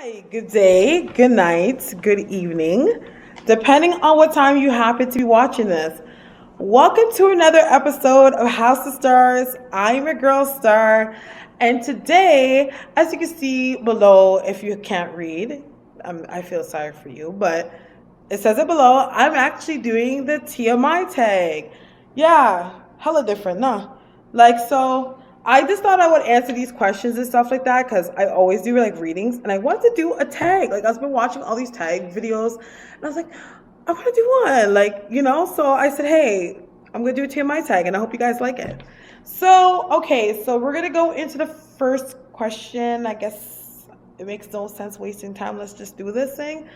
Hi, good day, good night, good evening, depending on what time you happen to be watching this. Welcome to another episode of House of Stars. I'm your girl Star, and today, as you can see below, if you can't read, I feel sorry for you, but it says it below. I'm actually doing the TMI tag. Yeah, hella different, nah. So I just thought I would answer these questions and stuff like that because I always do like readings and I wanted to do a tag. Like I've been watching all these tag videos and I was like, I want to do one. So I said, hey, I'm going to do a TMI tag and I hope you guys like it. So we're going to go into the first question. I guess it makes no sense wasting time. Let's just do this thing.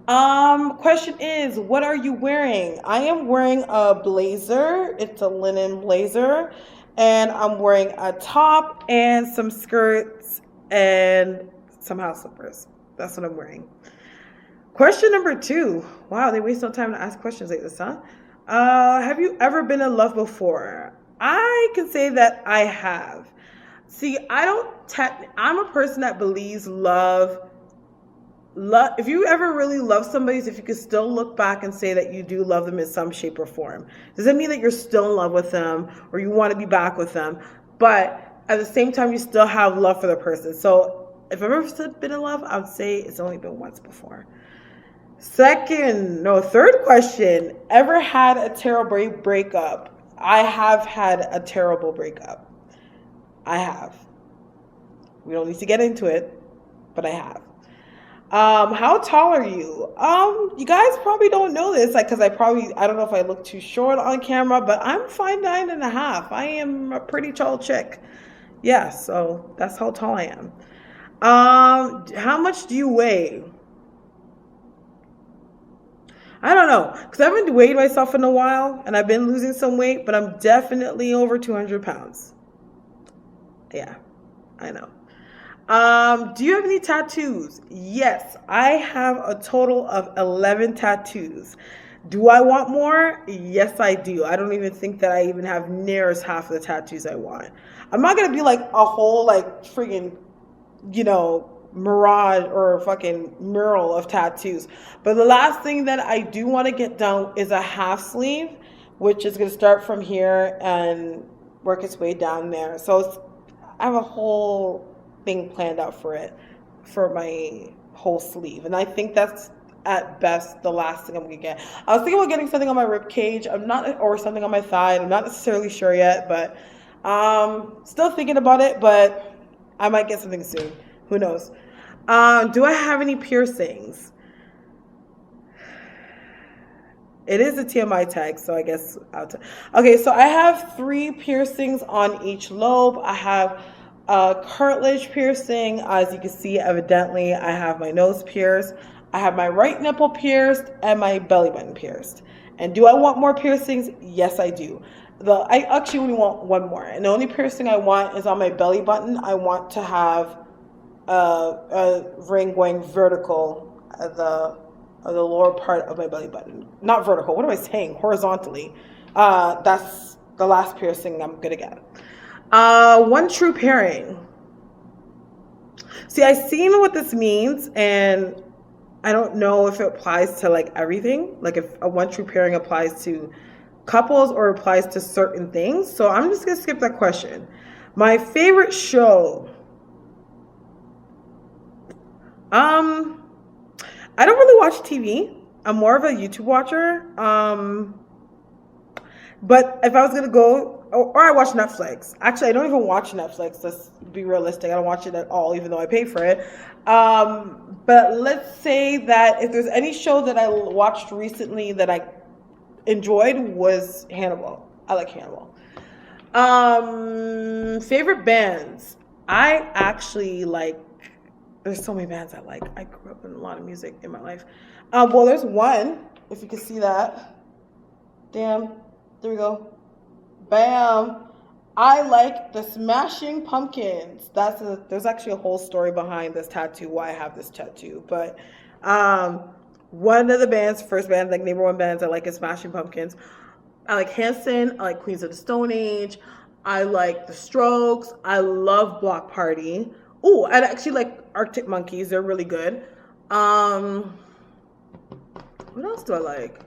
Question is, what are you wearing? I am wearing a blazer. It's a linen blazer. And I'm wearing a top and some skirts and some house slippers. That's what I'm wearing. Question number 2. Wow, they waste no time to ask questions like this, huh? Have you ever been in love before? I can say that I have. See, I'm a person that believes love, if you ever really love somebody, if you could still look back and say that you do love them in some shape or form. Does that mean that you're still in love with them or you want to be back with them? But at the same time, you still have love for the person. So if I've ever been in love, I would say it's only been once before. Third question. Ever had a terrible breakup? I have had a terrible breakup. I have. We don't need to get into it, but I have. How tall are you? You guys probably don't know this, because I don't know if I look too short on camera, but I'm 5'9.5". I am a pretty tall chick. Yeah, so that's how tall I am. How much do you weigh? I don't know, because I haven't weighed myself in a while, and I've been losing some weight, but I'm definitely over 200 pounds. Yeah, I know. Do you have any tattoos? Yes, I have a total of 11 tattoos. Do I want more? Yes, I do. I don't even think that I even have near as half of the tattoos I want. I'm not going to be like a whole friggin', mirage or fucking mural of tattoos. But the last thing that I do want to get done is a half sleeve, which is going to start from here and work its way down there. So I have a whole thing planned out for my whole sleeve, and I think that's at best the last thing I'm gonna get. I was thinking about getting something on my rib cage, or something on my thigh. I'm not necessarily sure yet, but still thinking about it, but I might get something soon. Who knows? Do I have any piercings? It is a TMI tag, so I guess okay, so I have 3 piercings on each lobe. I have a cartilage piercing. As you can see, evidently, I have my nose pierced. I have my right nipple pierced and my belly button pierced. And do I want more piercings? Yes, I do. I actually only want one more. And the only piercing I want is on my belly button. I want to have a ring going vertical at the lower part of my belly button. Not vertical. What am I saying? Horizontally. That's the last piercing I'm gonna get. One true pairing. See, I've seen what this means, and I don't know if it applies to everything. Like if a one true pairing applies to couples or applies to certain things. So I'm just gonna skip that question. My favorite show. I don't really watch TV. I'm more of a YouTube watcher. But if I was gonna go, or I watch Netflix. Actually, I don't even watch Netflix. Let's be realistic. I don't watch it at all, even though I pay for it. But let's say that if there's any show that I watched recently that I enjoyed was Hannibal. I like Hannibal. Favorite bands. I actually there's so many bands I like. I grew up in a lot of music in my life. Well, there's one, if you can see that. Damn, there we go. Bam. I like the Smashing Pumpkins. There's actually a whole story behind this tattoo, why I have this tattoo. But one of the first bands, number 1 bands I like is Smashing Pumpkins. I like Hanson. I like Queens of the Stone Age. I like The Strokes. I love Block Party. Oh, and I actually like Arctic Monkeys. They're really good. Um, what else do I like?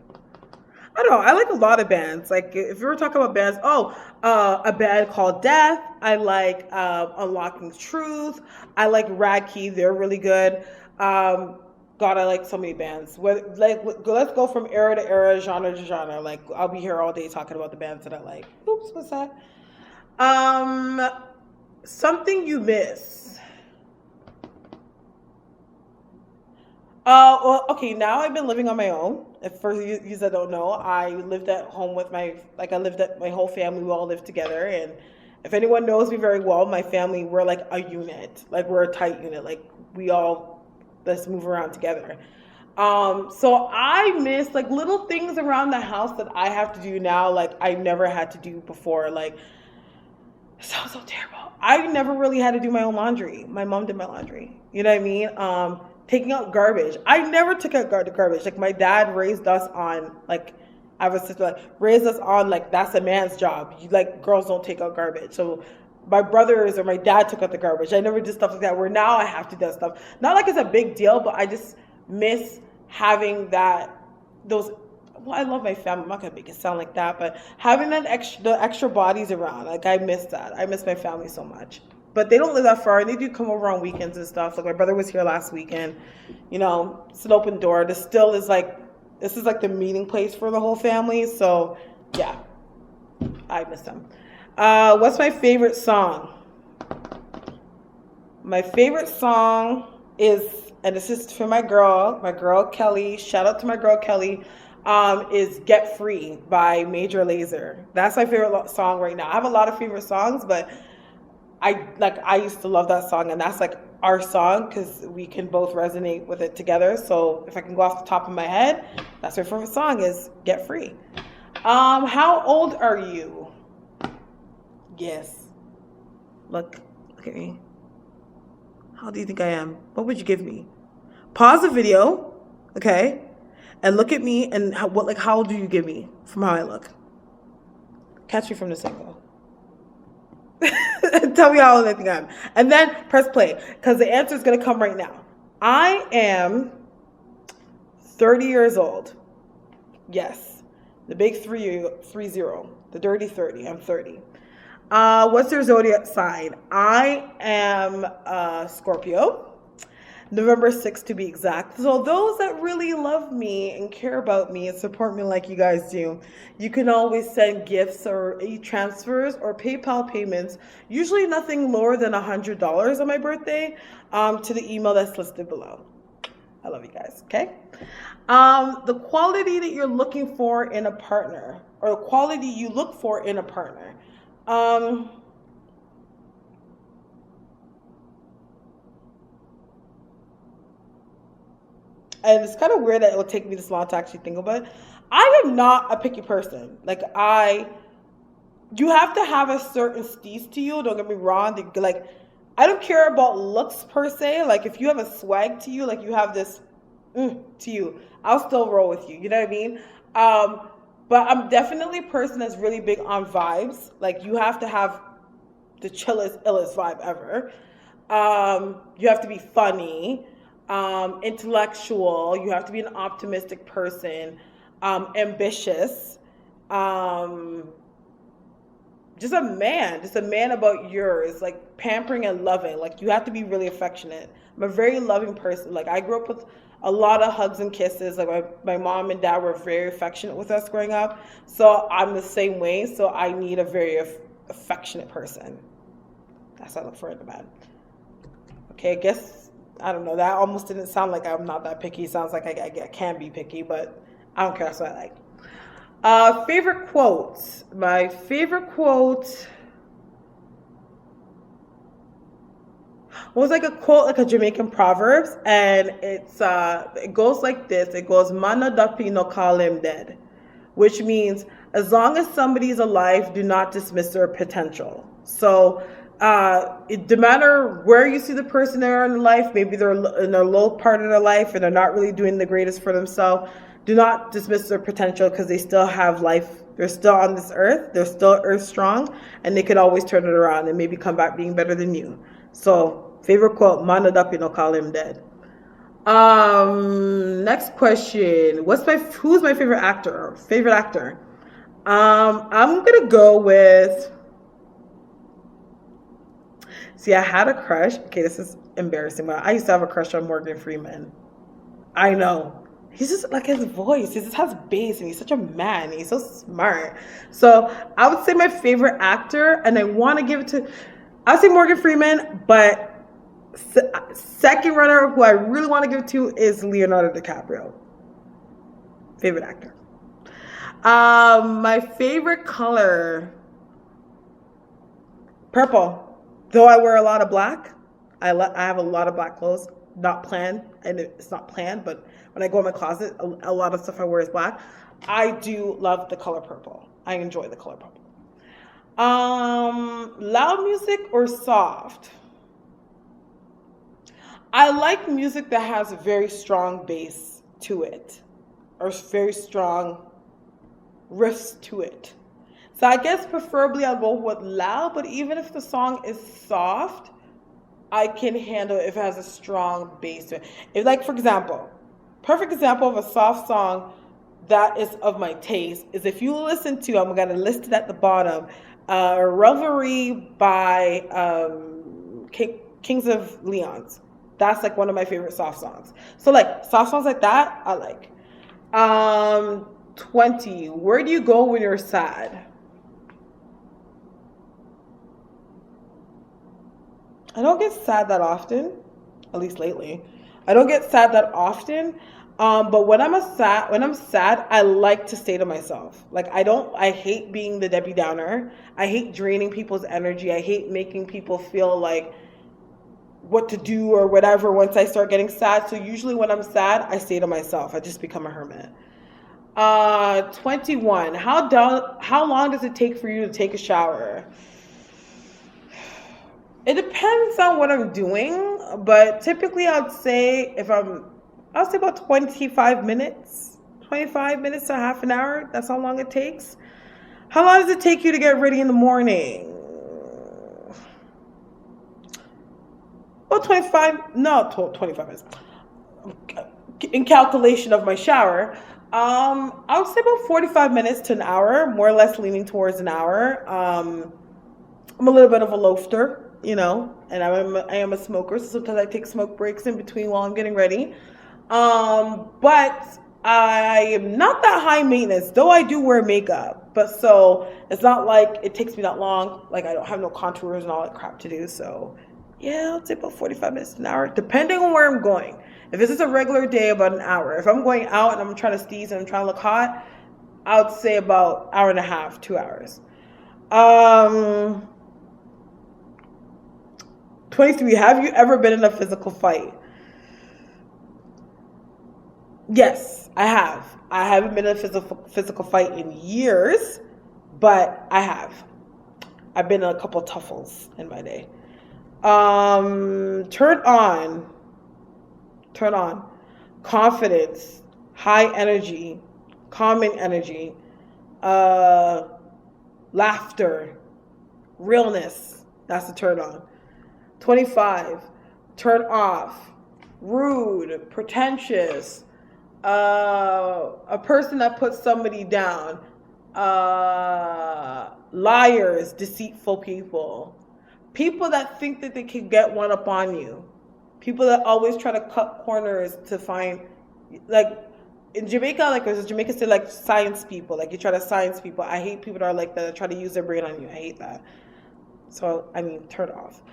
I don't know. I like a lot of bands. Like if you were talking about bands, a band called Death. I like Unlocking Truth. I like Rad Key. They're really good. God, I like so many bands. Let's go from era to era, genre to genre. Like I'll be here all day talking about the bands that I like. Oops, what's that? Um, Something you miss. Well, okay, now I've been living on my own. If for you that don't know, I lived at home with I lived at my whole family. We all lived together. And if anyone knows me very well, my family, we're like a unit. Like we're a tight unit. Like we all, let's move around together. So I miss like little things around the house that I have to do now, like I never had to do before. Like, it sounds so terrible. I never really had to do my own laundry. My mom did my laundry. You know what I mean? Taking out garbage. I never took out garbage. Like my dad raised us on like, I have a sister, like raised us on like that's a man's job. You like girls don't take out garbage. So my brothers or my dad took out the garbage. I never did stuff like that. Where now I have to do that stuff. Not like it's a big deal, but I just miss having those. Well, I love my family. I'm not gonna make it sound like that, but having the extra bodies around, like I miss that. I miss my family so much. But they don't live that far, and they do come over on weekends and stuff. Like my brother was here last weekend. You know, it's an open door. This is like the meeting place for the whole family. So yeah, I miss them. What's my favorite song? My favorite song is, and this is for my girl Kelly. Shout out to my girl Kelly. Is Get Free by Major Lazer. That's my favorite song right now. I have a lot of favorite songs, but I used to love that song, and that's like our song because we can both resonate with it together. So if I can go off the top of my head, that's my favorite song is Get Free. How old are you? Yes. Look at me. How do you think I am? What would you give me? Pause the video, okay? And look at me and how old do you give me from how I look? Catch me from this angle. Tell me how old I think I am. And then press play because the answer is going to come right now. I am 30 years old. Yes. The big 30. The dirty 30. I'm 30. What's your zodiac sign? I am Scorpio. November 6th to be exact. So those that really love me and care about me and support me like you guys do, you can always send gifts or e-transfers or PayPal payments, usually nothing lower than $100 on my birthday, to the email that's listed below. I love you guys, okay? The quality that you're looking for in a partner, or the quality you look for in a partner. And it's kind of weird that it will take me this long to actually think about it. I am not a picky person. Like you have to have a certain steez to you. Don't get me wrong. Like, I don't care about looks per se. Like, if you have a swag to you, like you have this to you, I'll still roll with you. You know what I mean? But I'm definitely a person that's really big on vibes. Like, you have to have the chillest, illest vibe ever. You have to be funny. Intellectual, you have to be an optimistic person, ambitious, just a man about yours, like pampering and loving. Like, you have to be really affectionate. I'm a very loving person. Like, I grew up with a lot of hugs and kisses. Like my mom and dad were very affectionate with us growing up. So I'm the same way. So I need a very affectionate person. That's what I look for in a man. Okay, I guess, I don't know, that almost didn't sound like I'm not that picky. It sounds like I can be picky, but I don't care. That's what I like. Favorite quotes. My favorite quote was like a quote, like a Jamaican Proverbs, and it goes like this. It goes, "Mano dapi no call him dead," which means as long as somebody's alive, do not dismiss their potential. So it no matter where you see the person they are in life, maybe they're in a low part of their life and they're not really doing the greatest for themselves, do not dismiss their potential because they still have life. They're still on this earth. They're still earth strong, and they could always turn it around and maybe come back being better than you. So Favorite quote, man it up, you know, call him dead. Next question. Who's my favorite actor? Favorite actor? I'm gonna go with. See, I had a crush. Okay, this is embarrassing, but I used to have a crush on Morgan Freeman. I know. He's just like his voice. He just has bass, and he's such a man. He's so smart. So I would say my favorite actor, and I want to give it to. I'd say Morgan Freeman, but second runner who I really want to give it to is Leonardo DiCaprio. Favorite actor. My favorite color, purple. Though I wear a lot of black, I have a lot of black clothes. Not planned, and it's not planned, but when I go in my closet, a lot of stuff I wear is black. I do love the color purple. I enjoy the color purple. Loud music or soft? I like music that has a very strong bass to it, or very strong riffs to it. So I guess preferably I'll go with loud, but even if the song is soft, I can handle it if it has a strong bass to it. If, like, for example, perfect example of a soft song that is of my taste is if you listen to, I'm going to list it at the bottom, Revelry by Kings of Leon's. That's like one of my favorite soft songs. So like soft songs like that, I like. 20, where do you go when you're sad? I don't get sad that often, at least lately. I don't get sad that often. But when I'm sad, I like to stay to myself. Like I hate being the Debbie Downer. I hate draining people's energy. I hate making people feel like what to do or whatever once I start getting sad. So usually when I'm sad, I stay to myself. I just become a hermit. 21, how long does it take for you to take a shower? It depends on what I'm doing, but typically I'll say about 25 minutes to half an hour. That's how long it takes. How long does it take you to get ready in the morning? Well, 25 minutes. In calculation of my shower, I would say about 45 minutes to an hour, more or less leaning towards an hour. I'm a little bit of a loafer, you know, and I am a smoker, so sometimes I take smoke breaks in between while I'm getting ready. But I am not that high maintenance, though I do wear makeup. But so it's not like it takes me that long. Like I don't have no contours and all that crap to do. So yeah, I'll say about 45 minutes to an hour, depending on where I'm going. If this is a regular day, about an hour. If I'm going out and I'm trying to steeze and I'm trying to look hot, I would say about hour and a half, 2 hours. 23, have you ever been in a physical fight? Yes, I have. I haven't been in a physical fight in years, but I have. I've been in a couple of tuffles in my day. Turn on. Confidence, high energy, calming energy, laughter, realness. That's the turn on. 25, turn off. Rude, pretentious, a person that puts somebody down, liars, deceitful people, people that think that they can get one up on you, people that always try to cut corners to find, like in Jamaica, like there's a Jamaican say like science people, like you try to science people. I hate people that are like that try to use their brain on you. I hate that. So I mean, turn it off.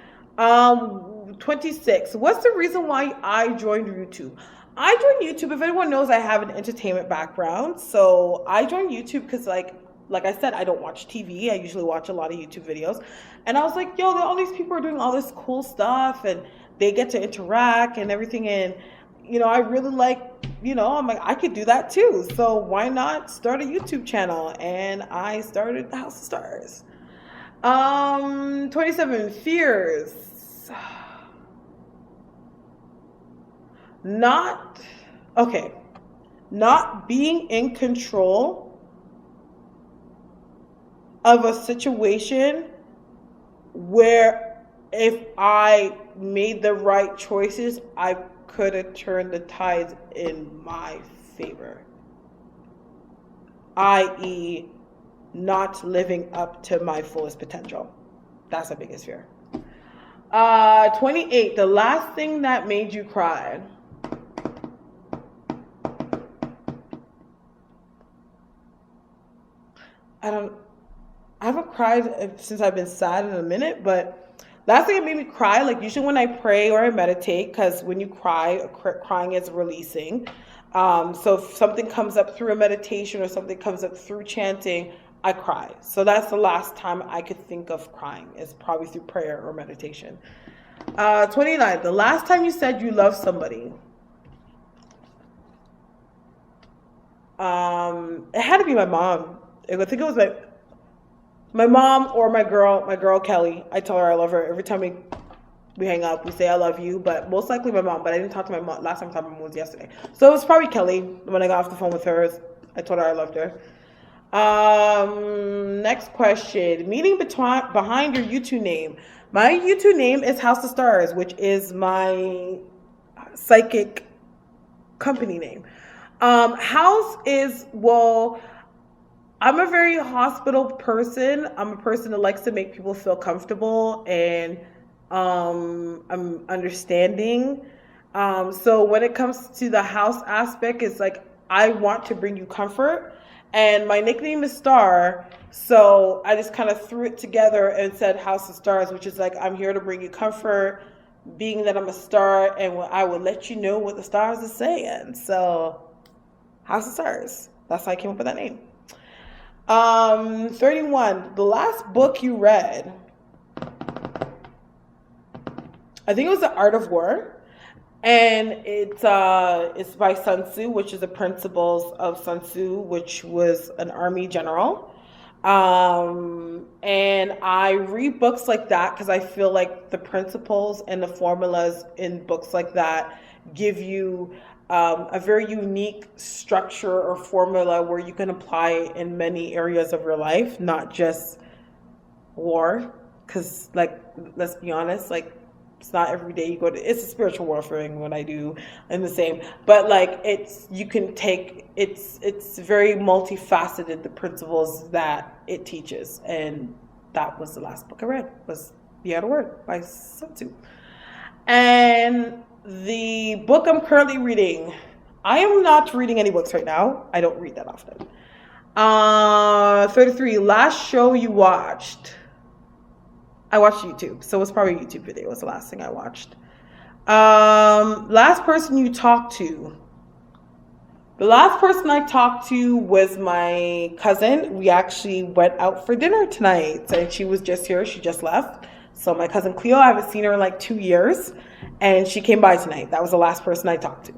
26. What's the reason why I joined YouTube? I joined YouTube, if anyone knows, I have an entertainment background. So I joined YouTube because like I said, I don't watch TV. I usually watch a lot of YouTube videos. And I was like, yo, all these people are doing all this cool stuff and they get to interact and everything. And, you know, I really like, you know, I'm like, I could do that too. So why not start a YouTube channel? And I started the House of Stars. 27, fears. Not being in control of a situation where if I made the right choices, I could have turned the tides in my favor, i.e., not living up to my fullest potential. That's the biggest fear. 28, the last thing that made you cry. I haven't cried since I've been sad in a minute, but last thing that made me cry, like usually when I pray or I meditate, because when you cry, crying is releasing. So if something comes up through a meditation or something comes up through chanting, I cry. So that's the last time I could think of crying, is probably through prayer or meditation. 29, the last time you said you love somebody. It had to be my mom. I think it was my mom or my girl Kelly. I tell her I love her every time we hang up. We say I love you, but most likely my mom. But I didn't talk to my mom. Last time I talked to my mom was yesterday, so it was probably Kelly. When I got off the phone with her, I told her I loved her. Next question: meaning behind your YouTube name. My YouTube name is HouseofStarres, which is my psychic company name. House is, well, I'm a very hospital person. I'm a person that likes to make people feel comfortable, and I'm understanding. So when it comes to the house aspect, it's like I want to bring you comfort, and my nickname is Star. So I just kind of threw it together and said HouseofStarres, which is like I'm here to bring you comfort, being that I'm a star, and I will let you know what the stars are saying. So HouseofStarres. That's how I came up with that name. 31, the last book you read. I think it was The Art of War, and it's by Sun Tzu, which is the principles of Sun Tzu, which was an army general. And I read books like that because I feel like the principles and the formulas in books like that give you a very unique structure or formula where you can apply it in many areas of your life, not just war. Because, like, let's be honest, like, it's not every day you go to, it's a spiritual warfare what I do and the same, but like it's very multifaceted, the principles that it teaches. And that was the last book I read, was The Art of War by Sun Tzu. And the book I'm currently reading, I am not reading any books right now. I don't read that often. 33, last show you watched. I watched YouTube, so it was probably a YouTube video. It was the last thing I watched. Last person you talked to. The last person I talked to was my cousin. We actually went out for dinner tonight, and she was just here. She just left. So my cousin Cleo, I haven't seen her in like 2 years, and she came by tonight. That was the last person I talked to.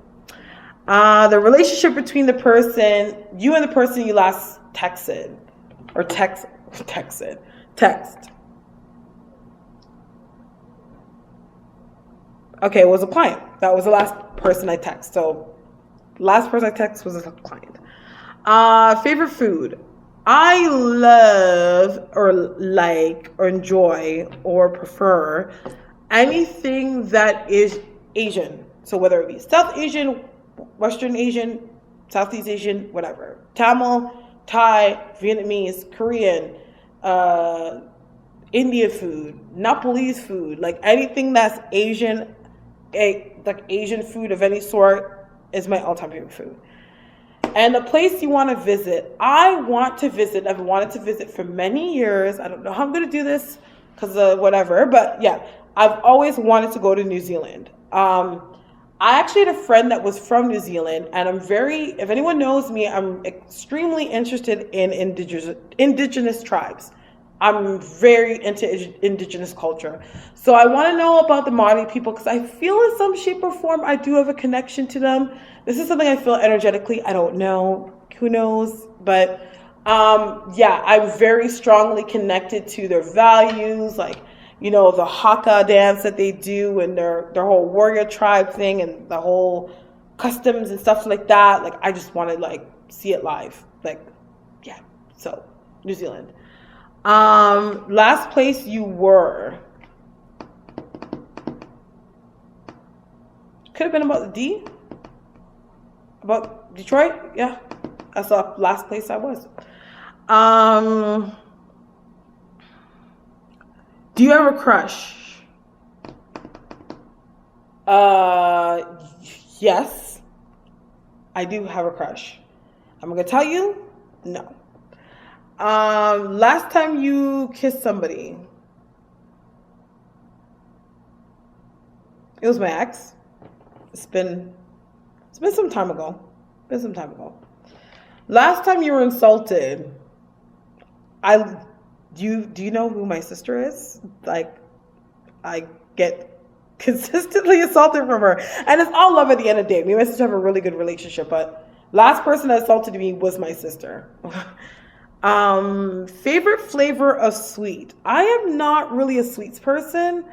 The relationship between the person, you and the person you last texted, or text. Okay, it was a client. That was the last person I texted. So last person I texted was a client. Favorite food. I love or like or enjoy or prefer anything that is Asian. So whether it be South Asian, Western Asian, Southeast Asian, whatever. Tamil, Thai, Vietnamese, Korean, Indian food, Nepalese food, like anything that's Asian, like Asian food of any sort is my all-time favorite food. And the place you want to visit, I've wanted to visit for many years. I don't know how I'm going to do this because of whatever, but yeah, I've always wanted to go to New Zealand. I actually had a friend that was from New Zealand, and if anyone knows me, I'm extremely interested in indigenous tribes. I'm very into indigenous culture. So I want to know about the Maori people because I feel in some shape or form I do have a connection to them. This is something I feel energetically. I don't know. Who knows? But yeah, I'm very strongly connected to their values, like, you know, the haka dance that they do and their whole warrior tribe thing and the whole customs and stuff like that. Like, I just want to, like, see it live. Like, yeah. So, New Zealand. Last place you were. Could have been about the D. About Detroit. Yeah. That's the last place I was. Do you have a crush? Yes. I do have a crush. I'm going to tell you, no. Last time you kissed somebody? It was my ex. It's been some time ago. Last time you were insulted, do you know who my sister is? Like, I get consistently assaulted from her, and it's all love at the end of the day. Me and my sister have a really good relationship, but last person that assaulted me was my sister. Favorite flavor of sweet? I am not really a sweets person.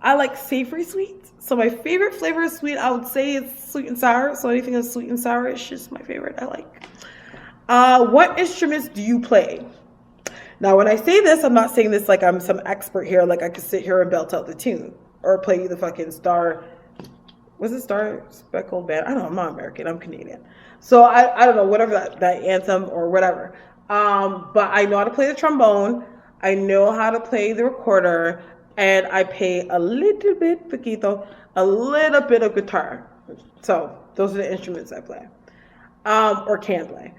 I like savory sweets. So my favorite flavor of sweet, I would say, is sweet and sour. So anything that's sweet and sour is just my favorite. I like. What instruments do you play? Now, when I say this, I'm not saying this like I'm some expert here. Like I could sit here and belt out the tune or play the fucking Star. Was it Star Speckled Band? I don't know. I'm not American. I'm Canadian. So I don't know, whatever that anthem or whatever. But I know how to play the trombone. I know how to play the recorder. And I play a little bit of guitar. So those are the instruments I play. Or can play.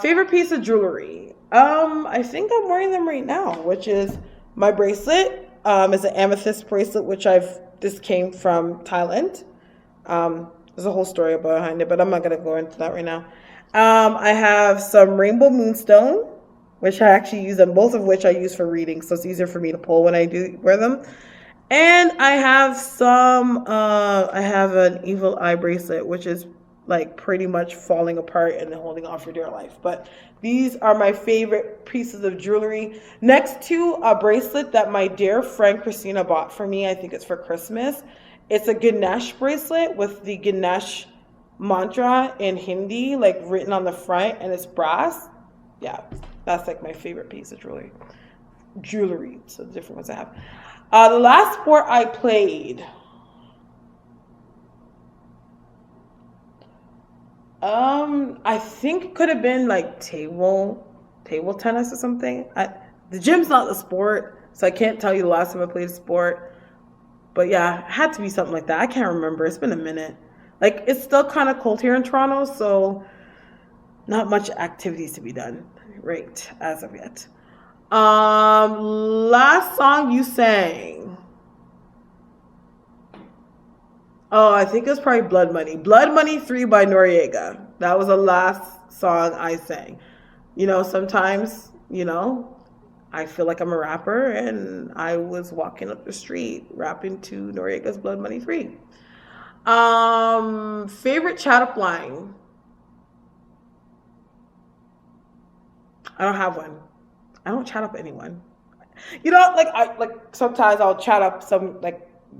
Favorite piece of jewelry? I think I'm wearing them right now, which is my bracelet. It's an amethyst bracelet, which this came from Thailand. There's a whole story behind it, but I'm not going to go into that right now. I have some rainbow moonstone, which I actually use them, both of which I use for reading, so it's easier for me to pull when I do wear them. And I have I have an evil eye bracelet, which is like pretty much falling apart and holding on for dear life. But these are my favorite pieces of jewelry. Next to a bracelet that my dear friend Christina bought for me, I think it's for Christmas. It's a Ganesh bracelet with the Ganesh mantra in Hindi, like written on the front, and it's brass. Yeah, that's like my favorite piece of jewelry. So the different ones I have. The last sport I played. I think it could have been like table tennis or something. The gym's not a sport, so I can't tell you the last time I played a sport. But yeah, it had to be something like that. I can't remember. It's been a minute. Like, it's still kind of cold here in Toronto, so not much activities to be done right as of yet. Last song you sang. Oh, I think it was probably Blood Money. Blood Money 3 by Noriega. That was the last song I sang. You know, sometimes, I feel like I'm a rapper, and I was walking up the street rapping to Noriega's Blood Money 3. Favorite chat up line? I don't have one. I don't chat up anyone. Sometimes I'll chat up some,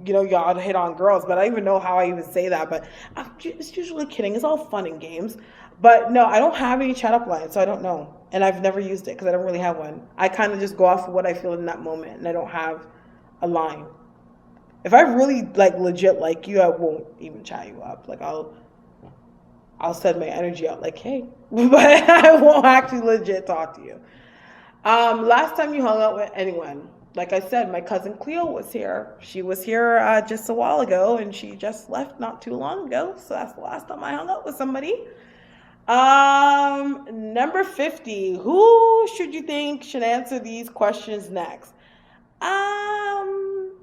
y'all hit on girls, but I don't even know how I even say that. But I'm just usually kidding. It's all fun and games. But no, I don't have any chat up lines, so I don't know. And I've never used it because I don't really have one. I kind of just go off of what I feel in that moment, and I don't have a line. If I really legit like you, I won't even chat you up. I'll send my energy out like, hey, but I won't actually legit talk to you. Last time you hung out with anyone, like I said, my cousin Cleo was here. She was here just a while ago, and she just left not too long ago. So that's the last time I hung out with somebody. Number 50. Who should you think should answer these questions next?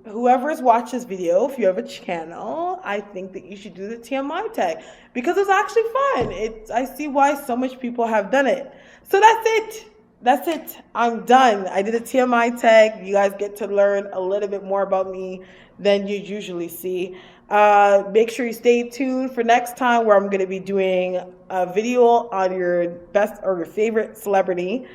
Whoever's watched this video, if you have a channel, I think that you should do the TMI tag because it's actually fun. I see why so much people have done it. So that's it. I'm done. I did a TMI tag. You guys get to learn a little bit more about me than you usually see. Make sure you stay tuned for next time where I'm going to be doing a video on your best or your favorite celebrity.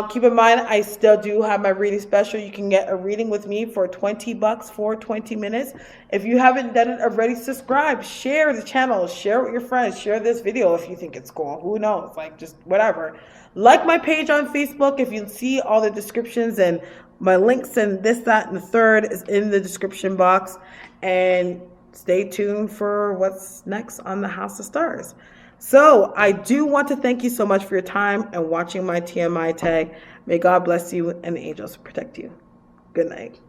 Keep in mind, I still do have my reading special. You can get a reading with me for $20 for 20 minutes. If you haven't done it already, subscribe, share the channel, share with your friends, share this video if you think it's cool. Who knows? Just whatever. Like my page on Facebook if you see all the descriptions and My links and this, that, and the third is in the description box. And stay tuned for what's next on the House of Starres. So I do want to thank you so much for your time and watching my TMI tag. May God bless you and the angels protect you. Good night.